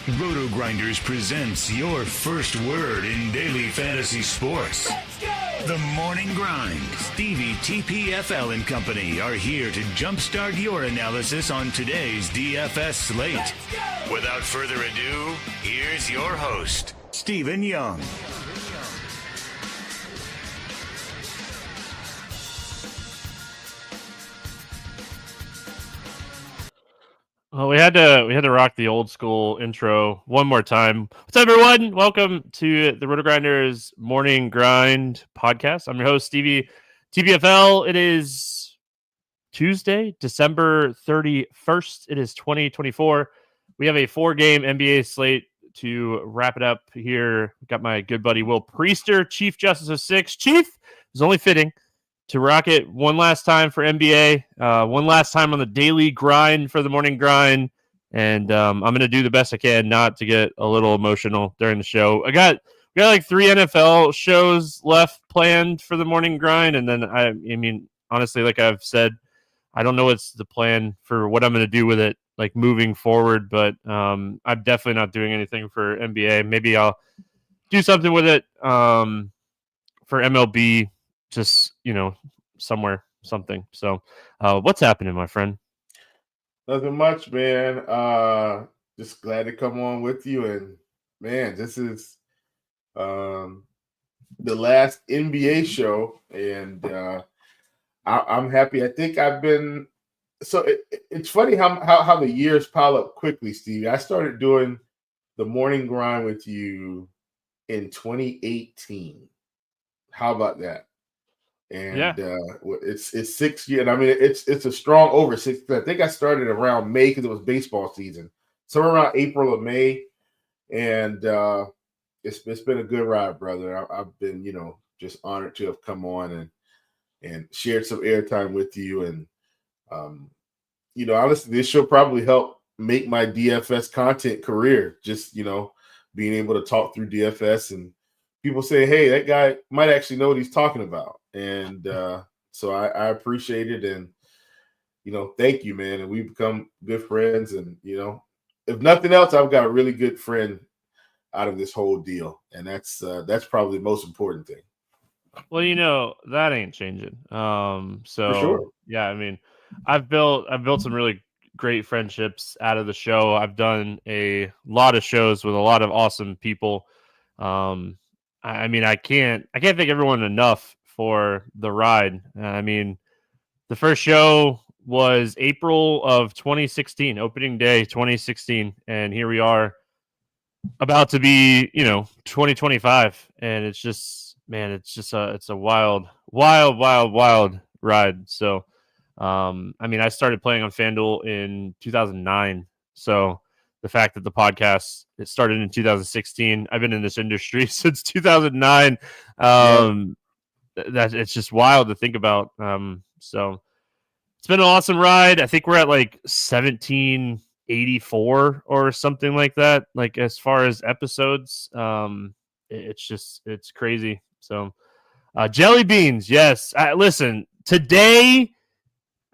RotoGrinders presents your first word in daily fantasy sports. The Morning Grind. Stevietpfl and Company are here to jumpstart your analysis on today's DFS slate. Without further ado, here's your host, Stephen Young. Well, we had to rock the old school intro one more time. What's up, everyone? Welcome to the RotoGrinders Morning Grind podcast. I'm your host, Stevie TBFL. It is Tuesday, December 31st. It is 2024. We have a 4-game NBA slate to wrap it up here. We've got my good buddy Will Priester, ChiefJustice06. Chief, it's only fitting to rock it one last time for NBA, one last time on the daily grind for the morning grind, and I'm going to do the best I can not to get a little emotional during the show. We got like 3 NFL shows left planned for the morning grind, and then I mean, honestly, like I've said, I don't know what's the plan for what I'm going to do with it, like moving forward, but I'm definitely not doing anything for NBA. Maybe I'll do something with it for MLB. Just, somewhere, something. So, what's happening, my friend? Nothing much, man. Just glad to come on with you. And, man, this is the last NBA show. And I'm happy. I think I've been – so it's funny how the years pile up quickly, Steve. I started doing the morning grind with you in 2018. How about that? And yeah. It's 6 years. And I mean, it's a strong over 6. I think I started around May because it was baseball season. Somewhere around April or May. And it's been a good ride, brother. I've been, just honored to have come on and shared some airtime with you. And, honestly, this show probably helped make my DFS content career. Just, being able to talk through DFS and people say, hey, that guy might actually know what he's talking about. And so I appreciate it. And, thank you, man. And we've become good friends. And, if nothing else, I've got a really good friend out of this whole deal. And that's probably the most important thing. Well, that ain't changing. So, for sure. Yeah, I mean, I've built some really great friendships out of the show. I've done a lot of shows with a lot of awesome people. I mean, I can't thank everyone enough for the ride. I mean, the first show was April of 2016, opening day 2016, and here we are about to be, 2025, and it's just, man, it's a wild ride. So, I mean, I started playing on FanDuel in 2009, so the fact that the podcast it started in 2016, I've been in this industry since 2009. That it's just wild to think about. So it's been an awesome ride. I think we're at like 1784 or something like that. Like as far as episodes, it's crazy. So jelly beans, yes. Listen, today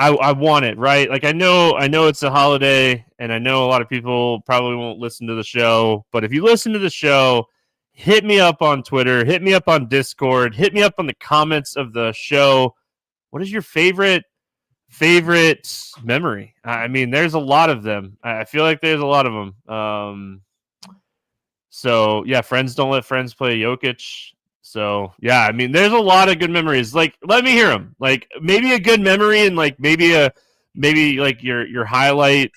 I want it, right? Like I know it's a holiday, and I know a lot of people probably won't listen to the show, but if you listen to the show, hit me up on Twitter, hit me up on Discord, hit me up on the comments of the show. What is your favorite memory? I mean, there's a lot of them. I feel like there's a lot of them. So yeah, friends don't let friends play Jokic. So yeah, I mean, there's a lot of good memories. Like, let me hear them. Like, maybe a good memory, and like maybe like your highlight,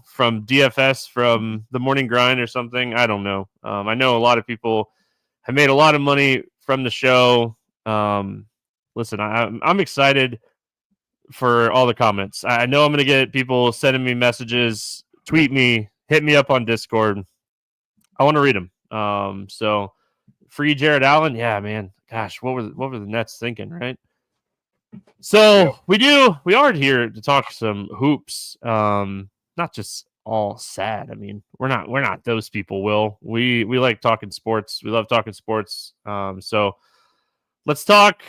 from DFS from the morning grind or something. I don't know. I know a lot of people have made a lot of money from the show. Listen, I'm excited for all the comments. I know I'm going to get people sending me messages, tweet me, hit me up on Discord. I want to read them. So. Free Jared Allen, yeah, man. Gosh, what were the Nets thinking, right? So we are here to talk some hoops. Not just all sad. I mean, we're not those people. Will we like talking sports? We love talking sports. So let's talk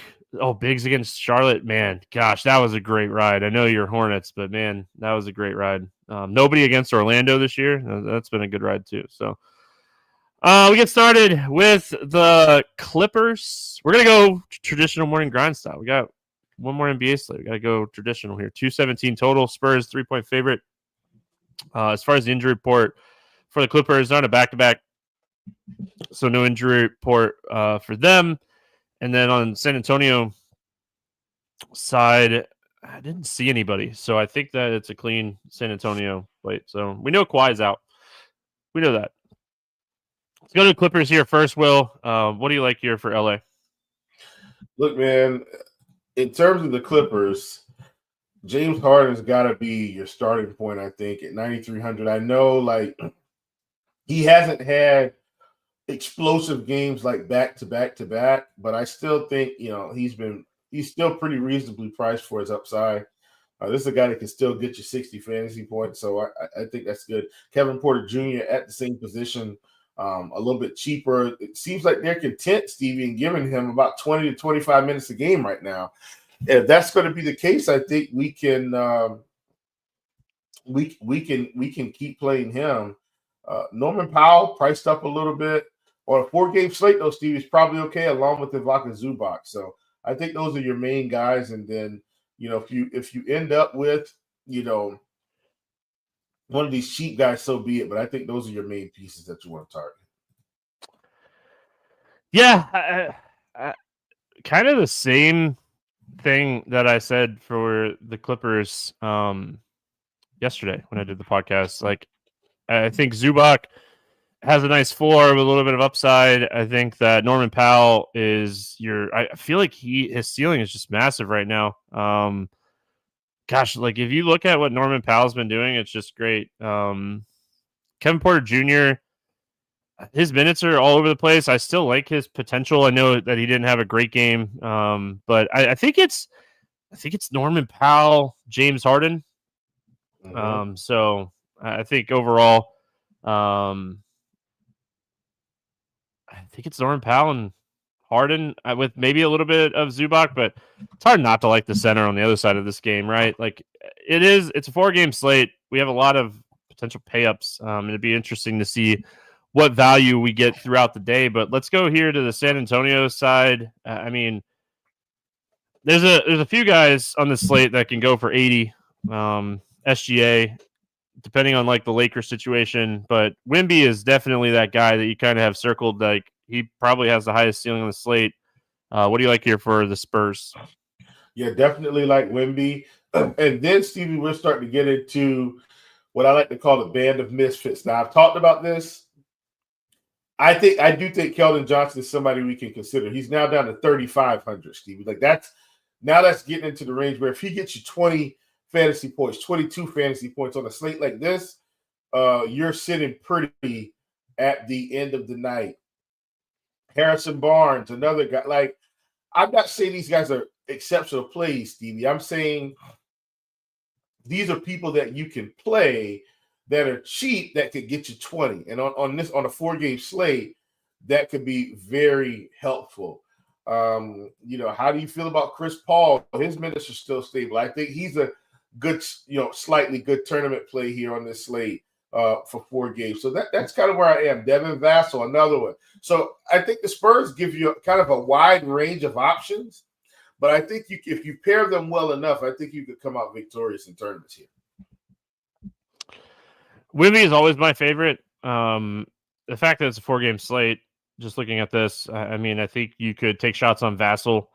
Biggs against Charlotte, man. Gosh, that was a great ride. I know you're Hornets, but man, that was a great ride. Nobody against Orlando this year. That's been a good ride too. So we get started with the Clippers. We're going to go traditional morning grind style. We got one more NBA slate. We got to go traditional here. 217 total. Spurs 3-point favorite. As far as the injury report for the Clippers, they're on a back-to-back, so no injury report for them. And then on San Antonio side, I didn't see anybody, so I think that it's a clean San Antonio plate. So we know Kawhi's out. We know that. Let's go to the Clippers here first, Will. What do you like here for LA? Look, man, in terms of the Clippers, James Harden's got to be your starting point, I think, at 9,300. I know, like, he hasn't had explosive games like back to back, but I still think, he's still pretty reasonably priced for his upside. This is a guy that can still get you 60 fantasy points, so I think that's good. Kevin Porter Jr. at the same position, a little bit cheaper. It seems like they're content, Stevie, in giving him about 20 to 25 minutes a game right now. If that's going to be the case, I think we can keep playing him. Norman Powell priced up a little bit on a 4-game slate, though. Steve is probably okay, along with Ivica Zubac. So I think those are your main guys. And then if you end up with one of these cheap guys, so be it. But I think those are your main pieces that you want to target. Yeah, kind of the same thing that I said for the Clippers yesterday when I did the podcast. Like, I think Zubac has a nice floor with a little bit of upside. I think that Norman Powell is I feel like his ceiling is just massive right now. Gosh, like if you look at what Norman Powell's been doing, it's just great. Kevin Porter Jr., his minutes are all over the place. I still like his potential. I know that he didn't have a great game, but I think it's Norman Powell, James Harden. Mm-hmm. So I think overall, I think it's Norman Powell and Harden with maybe a little bit of Zubac, but it's hard not to like the center on the other side of this game, right? Like it's a 4-game slate. We have a lot of potential pay-ups. It'd be interesting to see what value we get throughout the day, but let's go here to the San Antonio side. I mean, there's a few guys on the slate that can go for 80 SGA, depending on like the Lakers situation, but Wemby is definitely that guy that you kind of have circled. Like he probably has the highest ceiling on the slate. What do you like here for the Spurs? Yeah, definitely like Wemby. And then, Stevie, we're starting to get into what I like to call the band of misfits. Now, I've talked about this. I do think Keldon Johnson is somebody we can consider. He's now down to 3,500, Stevie. Like that's getting into the range where if he gets you 20 fantasy points, 22 fantasy points on a slate like this, you're sitting pretty at the end of the night. Harrison Barnes, another guy. Like, I'm not saying these guys are exceptional plays, Stevie. I'm saying these are people that you can play that are cheap that could get you 20. And on a 4-game slate, that could be very helpful. How do you feel about Chris Paul? His minutes are still stable. I think he's a good, slightly good tournament play here on this slate for 4 games. So that's kind of where I am. Devin Vassell, another one. So I think the Spurs give you kind of a wide range of options, but I think if you pair them well enough, I think you could come out victorious in tournaments here. Wemby is always my favorite. The fact that it's a 4-game slate, just looking at this, I mean, I think you could take shots on Vassell.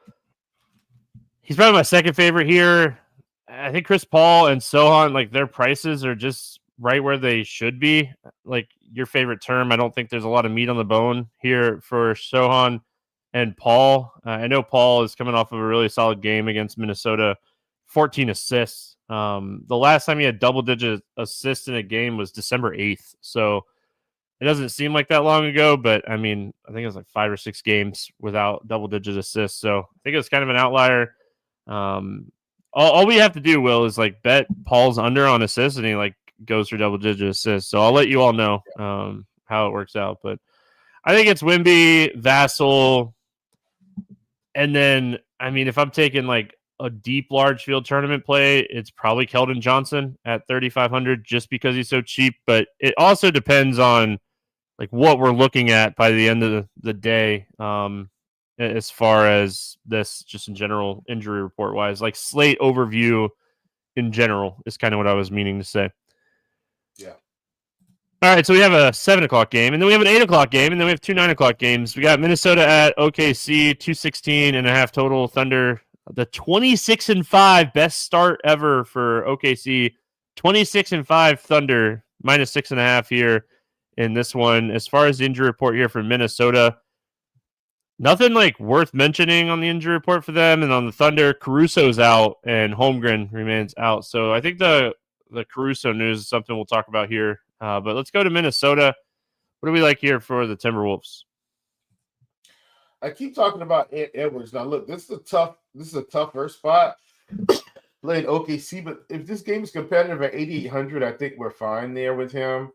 He's probably my second favorite here. I think Chris Paul and Sohan, like their prices are just right where they should be. Like your favorite term, I don't think there's a lot of meat on the bone here for Sohan and Paul. I know Paul is coming off of a really solid game against Minnesota, 14 assists. The last time he had double-digit assists in a game was December 8th. So it doesn't seem like that long ago, but I mean, I think it was like 5 or 6 games without double-digit assists. So I think it was kind of an outlier. All we have to do, Will, is like bet Paul's under on assists, and he like goes for double-digit assists. So I'll let you all know how it works out. But I think it's Wemby, Vassell, and then I mean, if I'm taking like a deep, large field tournament play, it's probably Keldon Johnson at 3,500 just because he's so cheap. But it also depends on like what we're looking at by the end of the day, as far as this just in general injury report wise, like slate overview in general is kind of what I was meaning to say. Yeah. All right, so we have a 7 o'clock game, and then we have an 8 o'clock game, and then we have 2 9 o'clock games. We got Minnesota at OKC, 216.5 total. Thunder, the 26-5 best start ever for OKC. 26-5 Thunder, -6.5 here in this one. As far as the injury report here for Minnesota, nothing like worth mentioning on the injury report for them. And on the Thunder, Caruso's out and Holmgren remains out. So I think the Caruso news is something we'll talk about here. But let's go to Minnesota. What do we like here for the Timberwolves? I keep talking about Ant Edwards. Now, look, this is a tougher spot playing OKC. But if this game is competitive at 8,800, I think we're fine there with him.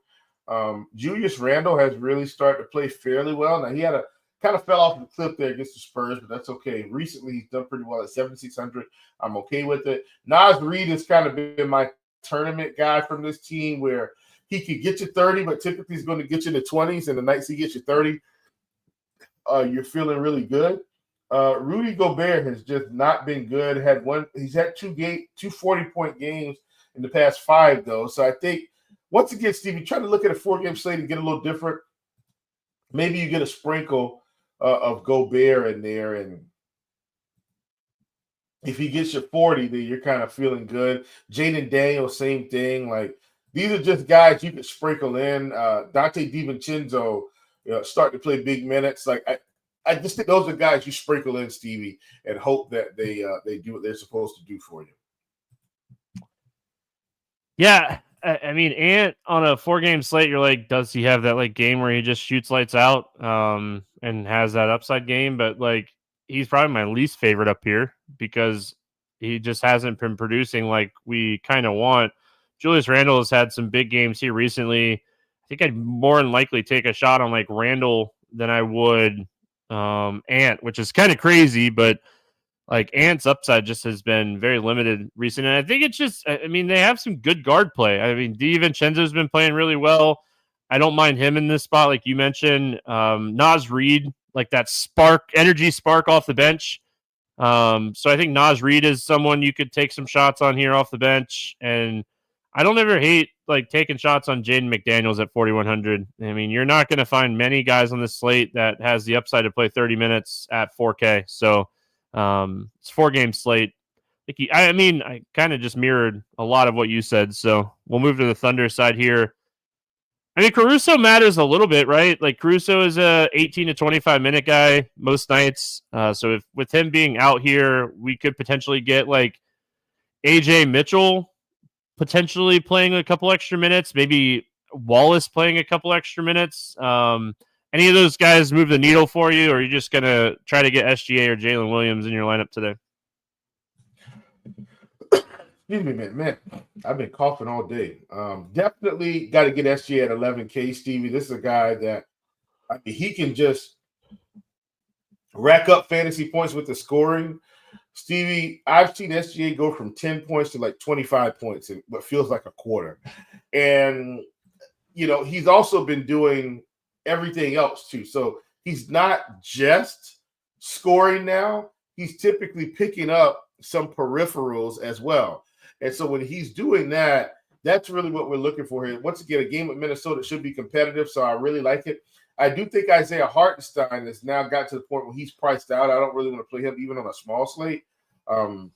Julius Randle has really started to play fairly well. Now, he had a kind of fell off the cliff there against the Spurs, but that's okay. Recently, he's done pretty well at 7,600. I'm okay with it. Naz Reid has kind of been my tournament guy from this team where he could get you 30, but typically he's going to get you in the 20s, and the nights he gets you 30, you're feeling really good. Rudy Gobert has just not been good. He's had two 40-point games in the past 5, though. So I think, once again, Steve, you try to look at a 4-game slate and get a little different. Maybe you get a sprinkle of Gobert in there, and if he gets you 40, then you're kind of feeling good. Jaden Daniels, same thing. Like, these are just guys you could sprinkle in. Dante DiVincenzo starting to play big minutes. Like, I just think those are guys you sprinkle in, Stevie, and hope that they do what they're supposed to do for you. Yeah, I mean, Ant on a 4-game slate, you're like, does he have that like game where he just shoots lights out and has that upside game? But like, he's probably my least favorite up here because he just hasn't been producing like we kind of want. Julius Randle has had some big games here recently. I think I'd more than likely take a shot on like Randle than I would Ant, which is kind of crazy, but like Ant's upside just has been very limited recently. And I think it's just, I mean, they have some good guard play. I mean, DiVincenzo's been playing really well. I don't mind him in this spot, like you mentioned. Naz Reid, like that energy spark off the bench. So I think Naz Reid is someone you could take some shots on here off the bench. And I don't ever hate like taking shots on Jaden McDaniels at 4,100. I mean, you're not going to find many guys on this slate that has the upside to play 30 minutes at 4K. So it's 4-game slate. I mean, I kind of just mirrored a lot of what you said. So we'll move to the Thunder side here. I mean, Caruso matters a little bit, right? Like Caruso is a 18 to 25 minute guy most nights. So if with him being out here, we could potentially get like AJ Mitchell potentially playing a couple extra minutes, maybe Wallace playing a couple extra minutes. Any of those guys move the needle for you, or are you just going to try to get SGA or Jalen Williams in your lineup today? Excuse me, man. I've been coughing all day. Definitely got to get SGA at 11K, Stevie. This is a guy that he can just rack up fantasy points with the scoring. Stevie, I've seen SGA go from 10 points to like 25 points in what feels like a quarter. And, he's also been doing everything else too. So he's not just scoring now. He's typically picking up some peripherals as well. And so when he's doing that, that's really what we're looking for here. Once again, a game with Minnesota should be competitive, so I really like it. I do think Isaiah Hartenstein has now got to the point where he's priced out. I don't really want to play him even on a small slate. I'm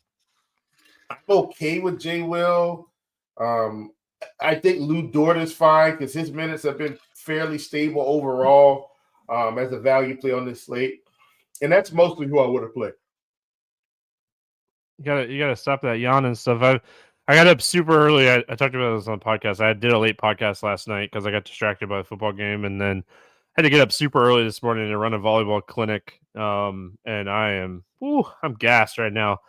okay with Jay Will. I think Lou Dort is fine because his minutes have been fairly stable overall as a value play on this slate. And that's mostly who I would have played. You gotta stop that yawn and stuff. I got up super early. I talked about this on the podcast. I did a late podcast last night because I got distracted by the football game, and then had to get up super early this morning to run a volleyball clinic. And I'm gassed right now.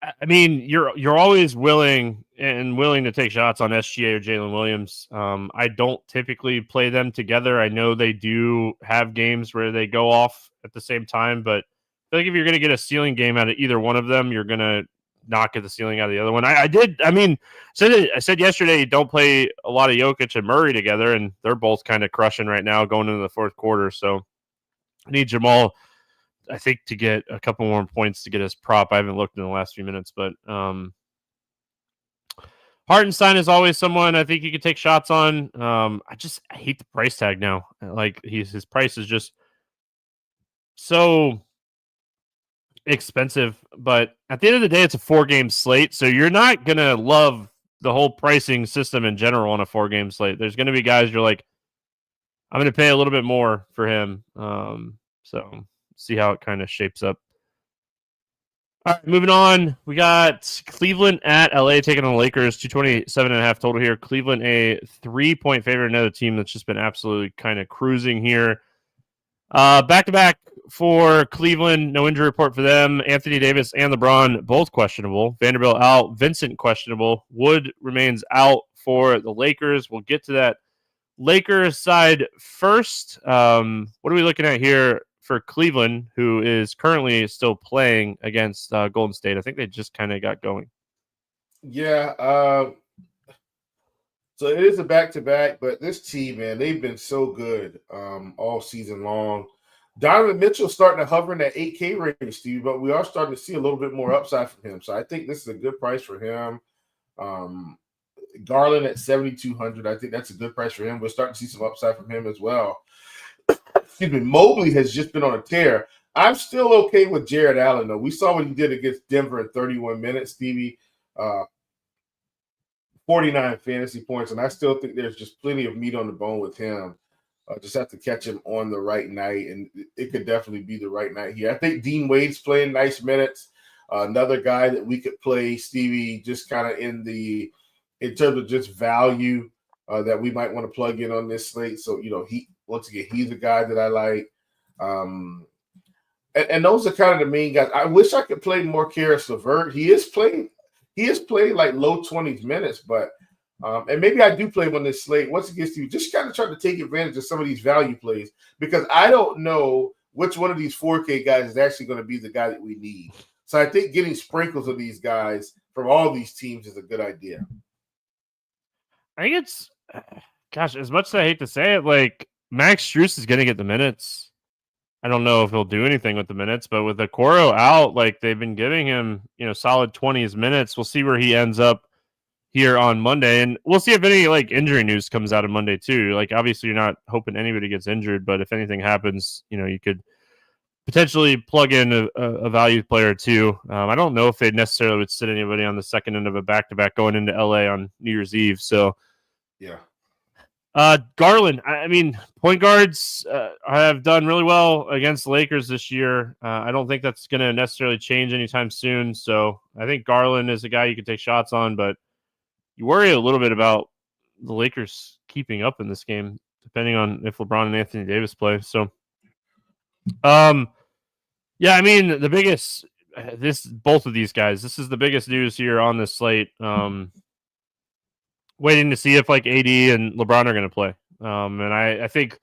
I mean, you're always willing to take shots on SGA or Jalen Williams. I don't typically play them together. I know they do have games where they go off at the same time, but feel like if you're going to get a ceiling game out of either one of them, you're going to not get the ceiling out of the other one. I said yesterday, don't play a lot of Jokic and Murray together, and they're both kind of crushing right now going into the fourth quarter. So I need Jamal, I think, to get a couple more points to get his prop. I haven't looked in the last few minutes, but Hartenstein is always someone I think you could take shots on. I hate the price tag now. Like his price is just so expensive, but at the end of the day, it's a 4-game slate, so you're not gonna love the whole pricing system in general on a 4-game slate. There's gonna be guys you're like, I'm gonna pay a little bit more for him. So see how it kind of shapes up. All right, moving on. We got Cleveland at LA taking on the Lakers. 227.5 total here. Cleveland a 3-point favorite. Another team that's just been absolutely kind of cruising here. Back-to-back for Cleveland. No injury report for them. Anthony Davis and LeBron both questionable. Vanderbilt out. Vincent questionable. Wood remains out for the Lakers. We'll get to that Lakers side first. What are we looking at here for Cleveland, who is currently still playing against Golden State? I think they just kind of got going. Yeah. So it is a back-to-back, but this team, man, they've been so good all season long. Donovan Mitchell starting to hover in that 8K range, Steve, but we are starting to see a little bit more upside from him. So I think this is a good price for him. Garland at 7,200. I think that's a good price for him. We're starting to see some upside from him as well. Excuse me. Mobley has just been on a tear. I'm still okay with Jared Allen, though. We saw what he did against Denver in 31 minutes, Stevie. 49 fantasy points, and I still think there's just plenty of meat on the bone with him. Just have to catch him on the right night, and it could definitely be the right night here. I think Dean Wade's playing nice minutes. Another guy that we could play, Stevie, just kind of in terms of just value that we might want to plug in on this slate. So, he's a guy that I like. And those are kind of the main guys. I wish I could play more Karis LeVert. He is playing like low 20s minutes, but and maybe I do play him on this slate. Once it gets to you, just kind of try to take advantage of some of these value plays, because I don't know which one of these 4K guys is actually going to be the guy that we need. So I think getting sprinkles of these guys from all these teams is a good idea. I think it's, as much as I hate to say it, like Max Strus is going to get the minutes. I don't know if he'll do anything with the minutes, but with Okoro out, like they've been giving him, solid 20s minutes. We'll see where he ends up here on Monday, and we'll see if any like injury news comes out on Monday too. Like obviously you're not hoping anybody gets injured, but if anything happens, you could potentially plug in a value player too. I don't know if they necessarily would sit anybody on the second end of a back-to-back going into LA on New Year's Eve. So yeah. Garland, I mean, point guards have done really well against the Lakers this year. I don't think that's going to necessarily change anytime soon. So I think Garland is a guy you could take shots on, but you worry a little bit about the Lakers keeping up in this game, depending on if LeBron and Anthony Davis play. So, yeah, I mean, both of these guys, this is the biggest news here on this slate. Waiting to see if like AD and LeBron are going to play. And I think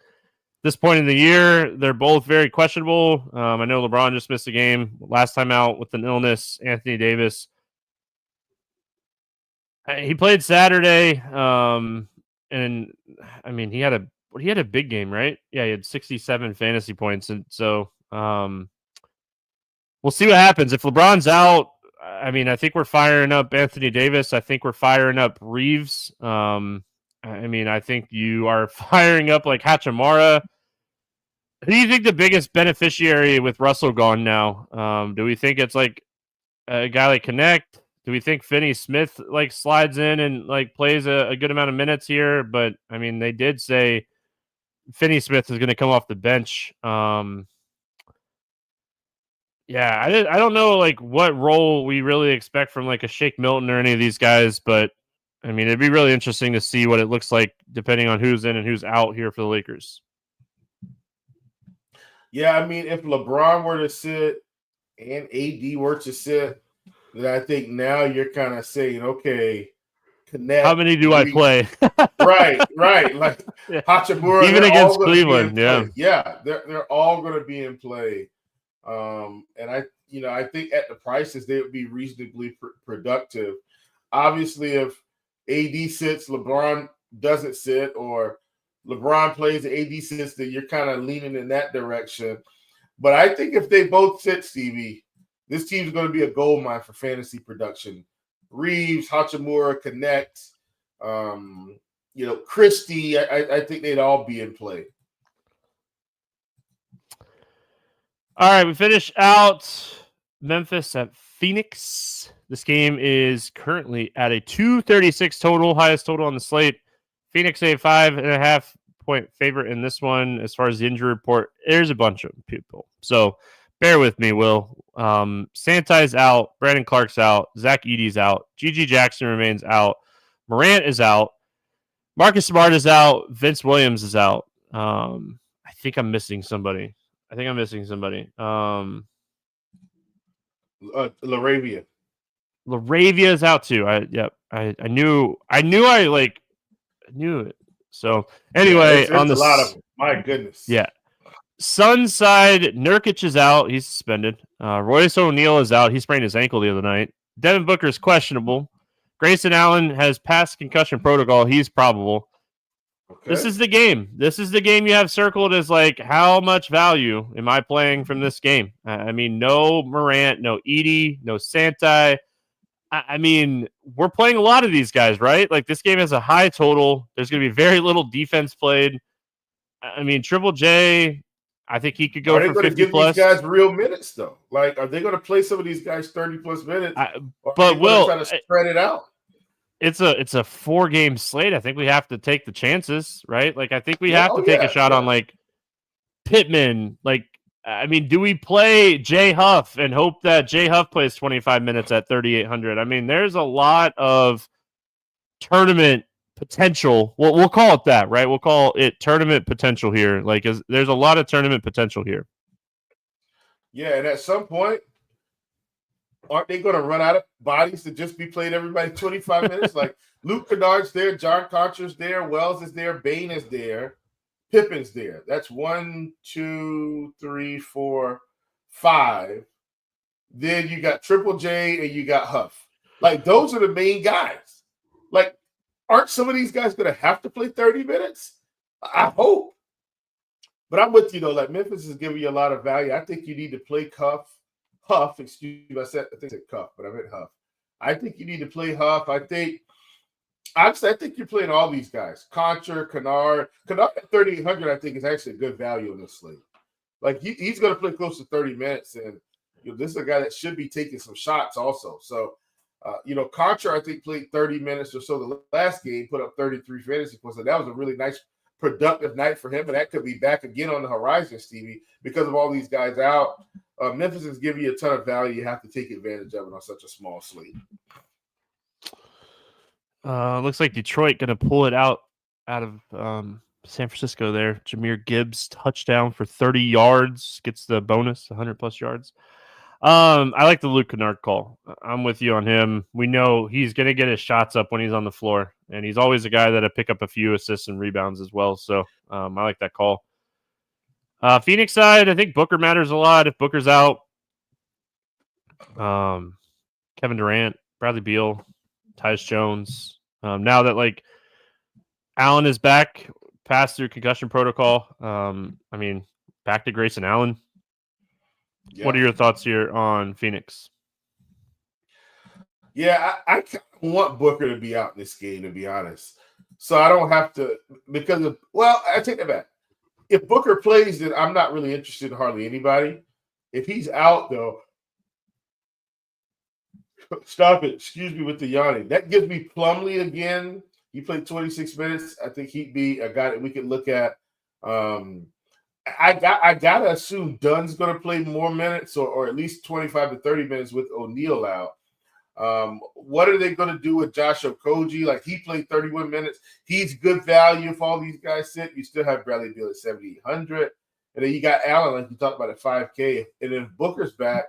this point in the year, they're both very questionable. I know LeBron just missed a game last time out with an illness. Anthony Davis, he played Saturday. And I mean, he had a big game, right? Yeah, he had 67 fantasy points. And so we'll see what happens. If LeBron's out, I mean, I think we're firing up Anthony Davis. I think we're firing up Reeves. I mean, I think you are firing up like Hachimura. Who do you think the biggest beneficiary with Russell gone now? Do we think it's like a guy like Connect? Do we think Finney Smith like slides in and like plays a good amount of minutes here? But I mean, they did say Finney Smith is going to come off the bench. Yeah, I don't know like what role we really expect from like a Shake Milton or any of these guys, but I mean, it'd be really interesting to see what it looks like depending on who's in and who's out here for the Lakers. Yeah, I mean, if LeBron were to sit and AD were to sit, then I think now you're kind of saying, okay, Connect. How many do I play? right. Like Hachimura, even against Cleveland, yeah. Yeah, they're all going to be in play. And I think at the prices they would be reasonably productive. Obviously, if AD sits, LeBron doesn't sit, or LeBron plays, AD sits, then you're kind of leaning in that direction. But I think if they both sit, Stevie, this team's going to be a gold mine for fantasy production. Reeves, Hachimura, Connect, Christie, I think they'd all be in play. All right, we finish out Memphis at Phoenix. This game is currently at a 236 total, highest total on the slate. Phoenix a 5.5 point favorite in this one. As far as the injury report, there's a bunch of people, so bear with me, Will. Santai's out, Brandon Clark's out, Zach Edey's out, G.G. Jackson remains out, Morant is out, Marcus Smart is out, Vince Williams is out. I think I'm missing somebody. Laravia is out too. I knew it. So anyway, it's on a lot of my goodness. Yeah. Suns side, Nurkic is out. He's suspended. Royce O'Neal is out. He sprained his ankle the other night. Devin Booker is questionable. Grayson Allen has passed concussion protocol. He's probable. Okay. This is the game. You have circled as like, how much value am I playing from this game? I mean, no Morant, no Edey, no Santai. I mean, we're playing a lot of these guys, right? Like, this game has a high total. There's going to be very little defense played. I mean, Triple J, I think he could go for 50 plus. Are they going to give these guys real minutes, though? Like, are they going to play some of these guys 30-plus minutes? But Will, try to spread it out? It's a 4-game slate. I think we have to take the chances, right? Like, I think we have to take a shot on, like, Pittman. Like, I mean, do we play Jay Huff and hope that Jay Huff plays 25 minutes at 3,800? I mean, there's a lot of tournament potential. We'll call it that, right? We'll call it tournament potential here. Like, there's a lot of tournament potential here. Yeah, and at some point, aren't they going to run out of bodies to just be playing everybody 25 minutes? Like, Luke Kennard's there, John Concher's there, Wells is there, Bain is there, Pippen's there. That's 1, 2, 3, 4, 5. Then you got Triple J and you got Huff. Like, those are the main guys. Like, aren't some of these guys going to have to play 30 minutes? I hope. But I'm with you, though. Like, Memphis is giving you a lot of value. I think you need to play Huff, excuse me, I think it's Cuff, but I meant Huff. I think you need to play Huff. I think you're playing all these guys. Concher, Kennard at 3,800, I think, is actually a good value in this slate. Like, he's going to play close to 30 minutes, and this is a guy that should be taking some shots also. So, Concher, I think, played 30 minutes or so the last game, put up 33 fantasy points. So that was a really nice, productive night for him, and that could be back again on the horizon, Stevie, because of all these guys out. Memphis is giving you a ton of value. You have to take advantage of it on such a small slate. Looks like Detroit going to pull it out of San Francisco there. Jahmyr Gibbs touchdown for 30 yards, gets the bonus, 100-plus yards. I like the Luke Kennard call. I'm with you on him. We know he's going to get his shots up when he's on the floor, and he's always a guy that'll pick up a few assists and rebounds as well. So I like that call. Phoenix side, I think Booker matters a lot. If Booker's out, Kevin Durant, Bradley Beal, Tyus Jones. Now that, like, Allen is back, passed through concussion protocol. I mean, back to Grayson Allen. Yeah. What are your thoughts here on Phoenix? Yeah, I kind of want Booker to be out in this game, to be honest. So I don't have to, I take that back. If Booker plays, then I'm not really interested in hardly anybody. If he's out, though, stop it. Excuse me with the yawning. That gives me Plumlee again. He played 26 minutes. I think he'd be a guy that we could look at. I gotta assume Dunn's going to play more minutes, or at least 25 to 30 minutes with O'Neal out. What are they going to do with Josh Okogie? Like, he played 31 minutes. He's good value if all these guys sit. You still have Bradley Beal at 7,800. And then you got Allen, like you talked about, at 5K. And then Booker's back.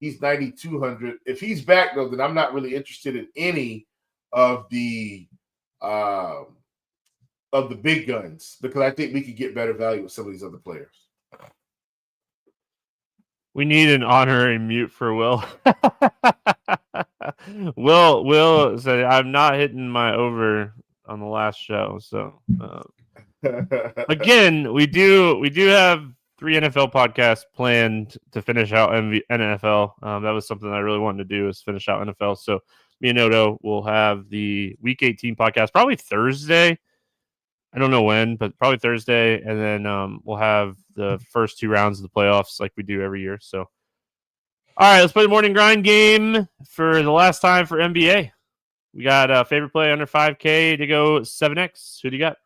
He's 9,200. If he's back, though, then I'm not really interested in any of the big guns, because I think we could get better value with some of these other players. We need an honorary mute for Will. Will said I'm not hitting my over on the last show. So again, we do have 3 NFL podcasts planned to finish out NFL. That was something I really wanted to do, is finish out NFL. So me and Odo will have the Week 18 podcast probably Thursday. I don't know when, but probably Thursday, and then we'll have the first 2 rounds of the playoffs like we do every year. So, all right, let's play the morning grind game for the last time for NBA. We got a favorite play under 5K to go 7X. Who do you got?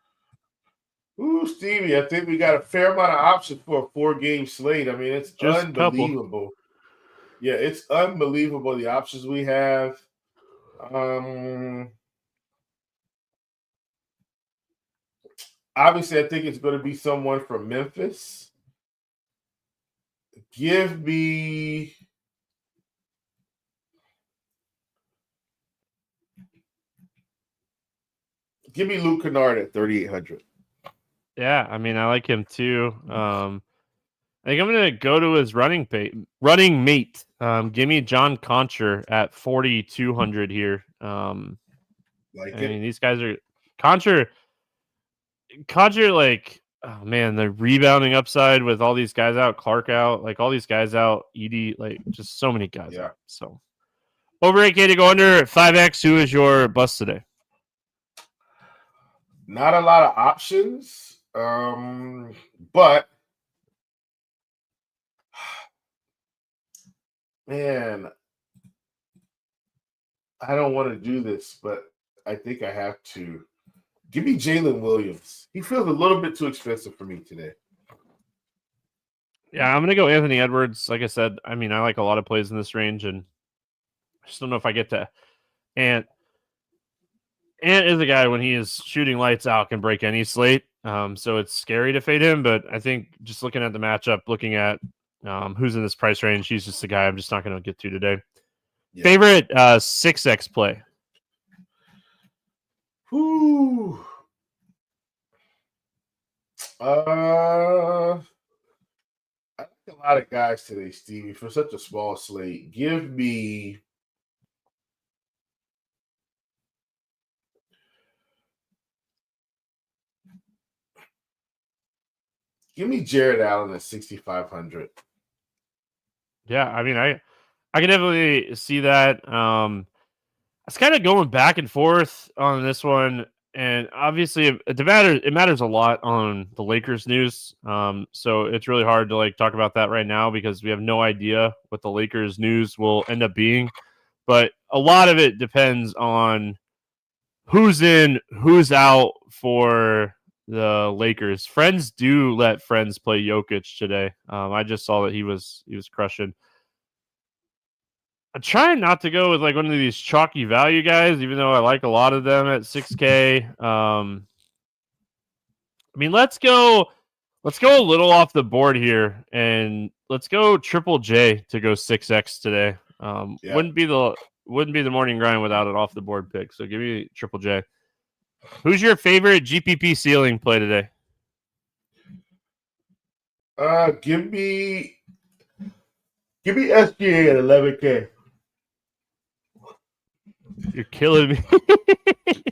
Ooh, Stevie, I think we got a fair amount of options for a 4-game slate. I mean, it's Just unbelievable. Yeah, it's unbelievable the options we have. Obviously, I think it's going to be someone from Memphis. Give me Luke Kennard at 3,800. Yeah, I mean, I like him too. I think I'm going to go to his running mate. Give me John Concher at 4,200 here. These guys are Concher, like, oh man, the rebounding upside with all these guys out, Clark out, like all these guys out, Edie, like just so many guys out. So over 8K to go under 5X. Who is your bust today? Not a lot of options, but man, I don't want to do this, but I think I have to. Give me Jalen Williams. He feels a little bit too expensive for me today. Yeah, I'm going to go Anthony Edwards. Like I said, I mean, I like a lot of plays in this range, and I just don't know if I get to. Ant is a guy, when he is shooting lights out, can break any slate. So it's scary to fade him, but I think just looking at the matchup, looking at who's in this price range, he's just a guy I'm just not going to get to today. Yeah. Favorite 6X play? Ooh. I like a lot of guys today, Stevie, for such a small slate. Give me Jared Allen at 6,500. Yeah, I mean, I can definitely see that. It's kind of going back and forth on this one, and obviously it matters a lot on the Lakers news. So it's really hard to like talk about that right now because we have no idea what the Lakers news will end up being. But a lot of it depends on who's in, who's out for the Lakers. Friends do let friends play Jokic today. I just saw that he was crushing. I'm trying not to go with like one of these chalky value guys, even though I like a lot of them at 6K. I mean, let's go a little off the board here, and let's go Triple J to go 6X today. Wouldn't be the morning grind without an off the board pick. So give me Triple J. Who's your favorite GPP ceiling play today? Give me SGA at 11K. You're killing me.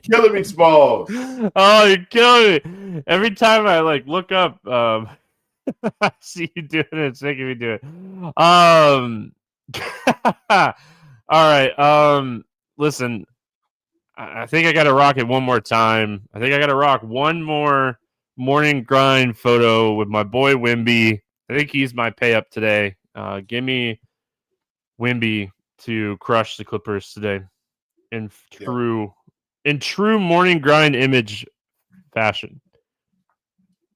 Killing me, Smalls. Oh, you're killing me. Every time I like look up, I see you doing it. It's making me do it. All right. Listen, I think I got to rock it one more time. I think I got to rock one more morning grind photo with my boy Wimby. I think he's my pay up today. Give me Wimby to crush the Clippers today in true morning grind image fashion.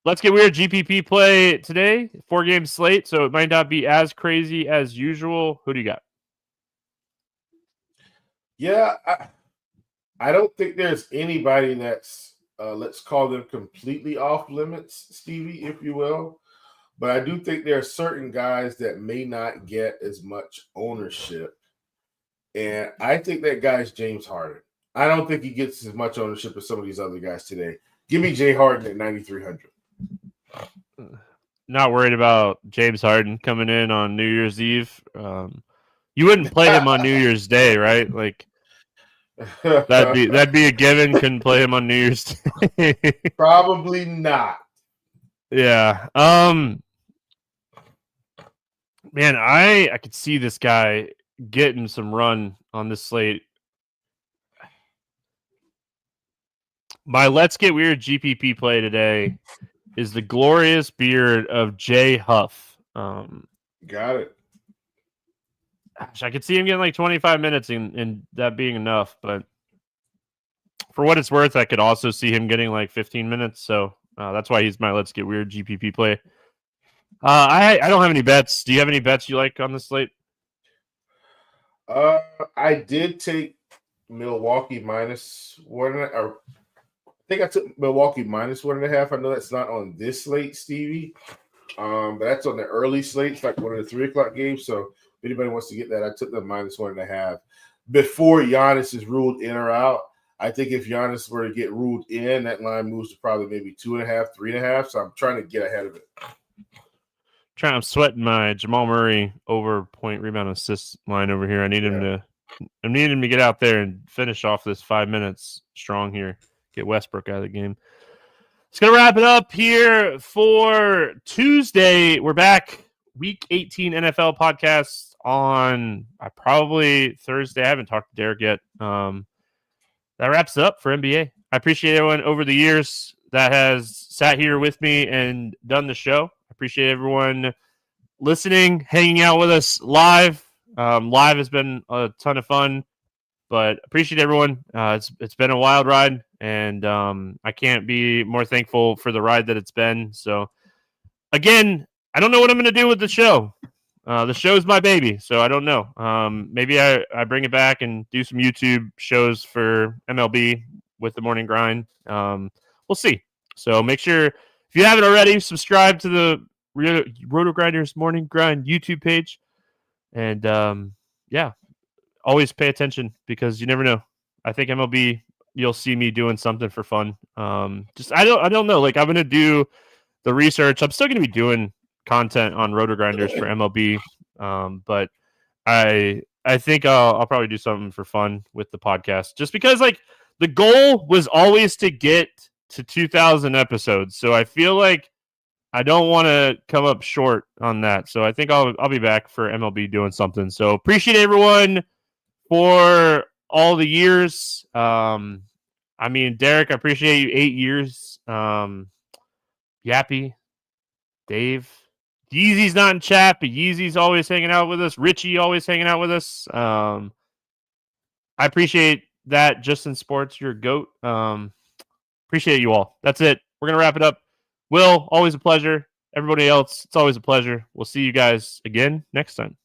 Let's get weird. GPP play today, 4-game slate, so it might not be as crazy as usual. Who do you got? Yeah, I don't think there's anybody that's, let's call them completely off limits, Stevie, if you will. But I do think there are certain guys that may not get as much ownership. And I think that guy's James Harden. I don't think he gets as much ownership as some of these other guys today. Give me Jay Harden at 9,300. not worried about James Harden coming in on New Year's Eve. You wouldn't play him on New Year's Day, right? Like that'd be a given. Couldn't play him on New Year's Day. Probably not. Yeah. Man, I could see this guy getting some run on this slate. My Let's Get Weird GPP play today is the glorious beard of Jay Huff. Got it. Gosh, I could see him getting like 25 minutes and that being enough, but for what it's worth, I could also see him getting like 15 minutes. So that's why he's my Let's Get Weird GPP play. I don't have any bets. Do you have any bets you like on the slate? I did take Milwaukee minus one. Or I think I took Milwaukee minus 1.5. I know that's not on this slate, Stevie. But that's on the early slate. It's like one of the 3 o'clock games. So if anybody wants to get that, I took the minus 1.5 before Giannis is ruled in or out. I think if Giannis were to get ruled in, that line moves to probably maybe 2.5, 3.5. So I'm trying to get ahead of it. I'm sweating my Jamal Murray over point rebound assist line over here. I need him to get out there and finish off this 5 minutes strong here. Get Westbrook out of the game. It's going to wrap it up here for Tuesday. We're back. Week 18 NFL podcast on probably Thursday. I haven't talked to Derek yet. That wraps it up for NBA. I appreciate everyone over the years that has sat here with me and done the show. I appreciate everyone listening, hanging out with us live. Live has been a ton of fun, but appreciate everyone. It's been a wild ride, and I can't be more thankful for the ride that it's been. So, again, I don't know what I'm going to do with the show. The show's my baby, so I don't know. Maybe I bring it back and do some YouTube shows for MLB with the Morning Grind. We'll see. So make sure, if you haven't already, subscribe to the RotoGrinders Morning Grind YouTube page. And, always pay attention because you never know. I think MLB, you'll see me doing something for fun. I don't know. Like, I'm going to do the research. I'm still going to be doing content on RotoGrinders for MLB. But I think I'll probably do something for fun with the podcast just because, like, the goal was always to get to 2,000 episodes. So I feel like I don't want to come up short on that. So I think I'll be back for MLB doing something. So appreciate everyone for all the years. Derek, I appreciate you 8 years. Yappy, Dave, Yeezy's not in chat, but Yeezy's always hanging out with us. Richie always hanging out with us. I appreciate that. Just in sports, you're a goat. Appreciate you all. That's it. We're going to wrap it up. Will, always a pleasure. Everybody else, it's always a pleasure. We'll see you guys again next time.